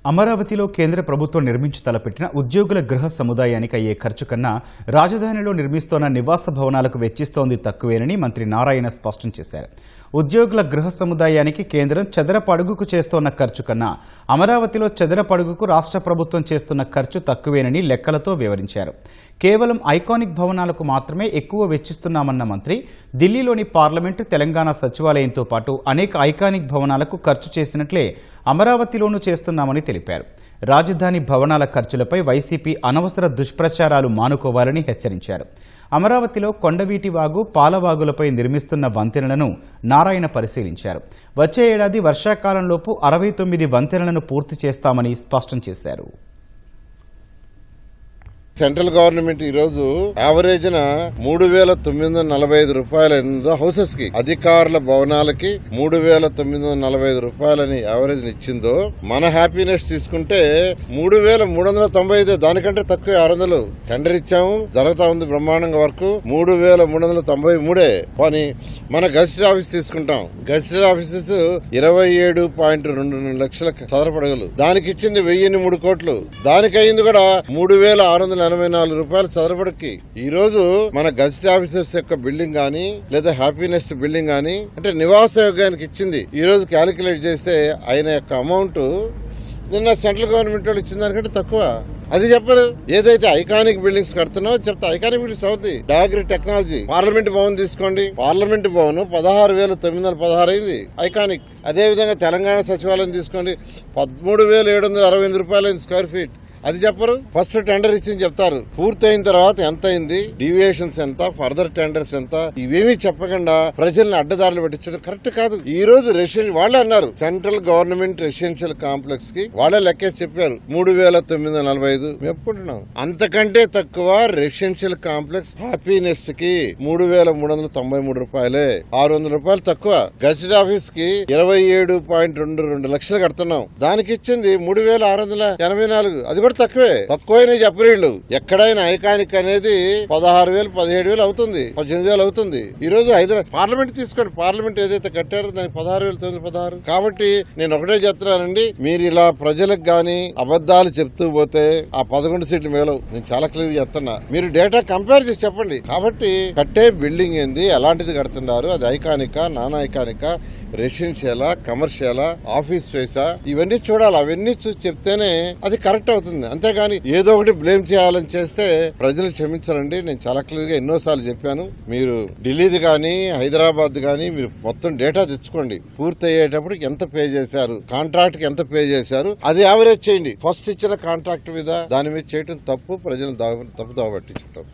అమరావతిలో కేంద్ర ప్రభుత్వం నిర్మించి తలపెట్టిన ఉద్యోగుల గృహ సముదాయానికి అయ్యే ఖర్చు కన్నా రాజధానిలో నిర్మిస్తోన్న నివాస భవనాలకు వెచ్చిస్తోంది తక్కువేనని మంత్రి నారాయణ స్పష్టం చేశారు. ఉద్యోగుల గృహ సముదాయానికి కేంద్రం చదరపు అడుగుకు చేస్తోన్న ఖర్చు కన్నా అమరావతిలో చదరపు అడుగుకు రాష్ట్ర ప్రభుత్వం చేస్తున్న ఖర్చు తక్కువేనని లెక్కలతో వివరించారు. కేవలం ఐకానిక్ భవనాలకు మాత్రమే ఎక్కువ వెచ్చిస్తున్నామన్న మంత్రి ఢిల్లీలోని పార్లమెంటు, తెలంగాణ సచివాలయంతో పాటు అనేక ఐకానిక్ భవనాలకు ఖర్చు చేసినట్లే అమరావతిలోనూ చేస్తున్నామని తెలిపారు. రాజధాని భవనాల ఖర్చులపై వైసీపీ అనవసర దుష్ప్రచారాలు మానుకోవాలని హెచ్చరించారు. అమరావతిలో కొండవీటి వాగు, పాలవాగులపై నిర్మిస్తున్న వంతెనలను నారాయణ పరిశీలించారు. వచ్చే ఏడాది వర్షాకాలంలోపు 69 వంతెనలను పూర్తి చేస్తామని స్పష్టం చేశారు. సెంట్రల్ గవర్నమెంట్ ఈ రోజు యావరేజ్ 3,945 రూపాయల హౌసెస్ కి, అధికారుల భవనాలకి 3,945 రూపాయలని యావరేజ్ ఇచ్చిందో, మన హ్యాపీనెస్ తీసుకుంటే 3,395, దానికంటే తక్కువ 600 టెండర్ ఇచ్చాము. జరుగుతా ఉంది బ్రహ్మాండంగా వర్క్. 3,393 పని. మన గజిటెడ్ ఆఫీస్ తీసుకుంటాం. గజిటెడ్ ఆఫీసెస్ 27.22 లక్షల చదరపడగలు. దానికి ఇచ్చింది 1,003 కోట్లు. దానికి అయింది కూడా 3,684 రూపాయలు చదరపడికి. ఈ రోజు మన గజిటెడ్ ఆఫీసర్స్ యొక్క బిల్డింగ్ గానీ లేదా హ్యాపీనెస్ బిల్డింగ్ గానీ అంటే నివాస యోగానికి ఇచ్చింది ఈ రోజు క్యాలిక్యులేట్ చేస్తే ఆయన యొక్క అమౌంట్ నిన్న సెంట్రల్ గవర్నమెంట్ వాళ్ళు ఇచ్చిన దానికంటే తక్కువ. అది చెప్పరు. ఏదైతే ఐకానిక్ బిల్డింగ్స్ కడుతున్నావో చెప్తా. ఐకానిక్ బిల్డింగ్స్ అవుతాయి. డయాగ్రీ టెక్నాలజీ. పార్లమెంట్ భవన్ తీసుకోండి. పార్లమెంట్ భవన్ 16,916 అయింది ఐకానిక్. అదే విధంగా తెలంగాణ సచివాలయం తీసుకోండి, 13,768 రూపాయలు అయింది స్క్వేర్ ఫీట్. అది చెప్పరు. ఫస్ట్ టెండర్ ఇచ్చింది చెప్తారు. పూర్తయిన తర్వాత ఎంత అయింది, డీవియేషన్స్ ఎంత, ఫర్దర్ టెండర్స్ ఎంత, ఇవేమీ చెప్పకుండా ప్రజల్ని అడ్డదారులు పెట్టించడం కరెక్ట్ కాదు. ఈ రోజు వాళ్ళే అన్నారు, సెంట్రల్ గవర్నమెంట్ రెసిడెన్షియల్ కాంప్లెక్స్ కి వాళ్ళే లెక్కేసి చెప్పారు 3,945 చెప్పుకుంటున్నాం. అంతకంటే తక్కువ రెసిడెన్షియల్ కాంప్లెక్స్ హ్యాపీనెస్ కి 3,393 రూపాయలే, 600 రూపాయలు తక్కువ. గజిటెడ్ ఆఫీస్ కి 27.22 లక్షలు కడుతున్నాం. దానికి ఇచ్చింది 3,684. అది కూడా తక్కువైనా చెప్పరీళ్ళు. ఎక్కడైనా ఐకానిక్ అనేది 16,000, 17,000 అవుతుంది, 18,000 అవుతుంది. ఈ రోజు హైదరాబాద్ పార్లమెంట్ తీసుకోండి. పార్లమెంట్ ఏదైతే కట్టారో దానికి 16,916. కాబట్టి నేను ఒకటే చెప్తున్నానండి, మీరు ఇలా ప్రజలకు గాని అబద్దాలు చెప్తూ పోతే ఆ 11 సీట్లు మేలవు. నేను చాలా క్లియర్ చెప్తున్నా. మీరు డేటా కంపేర్ చేసి చెప్పండి. కాబట్టి కట్టే బిల్డింగ్ ఏంది, ఎలాంటిది కడుతున్నారు, అది ఐకానికా, నాన్ ఐకానికా, రెసిడెన్షియలా, కమర్షియలా, ఆఫీస్ స్పేసా, ఇవన్నీ చూడాలి. అవన్నీ చూసి చెప్తేనే అది కరెక్ట్ అవుతుంది. అంతేగాని ఏదో ఒకటి బ్లేమ్ చేయాలని చేస్తే ప్రజలు క్షమించరండి. నేను చాలా క్లియర్ గా ఎన్నోసార్లు చెప్పాను. మీరు ఢిల్లీది గానీ హైదరాబాద్ గానీ మీరు మొత్తం డేటా తెచ్చుకోండి. పూర్తి అయ్యేటప్పుడు ఎంత పే చేశారు, కాంట్రాక్ట్ కి ఎంత పే చేశారు, అది యావరేజ్ చేయండి. ఫస్ట్ ఇచ్చిన కాంట్రాక్ట్ మీద దాని మీద చేయడం తప్పు, ప్రజలను తప్పు దావబట్టించడం.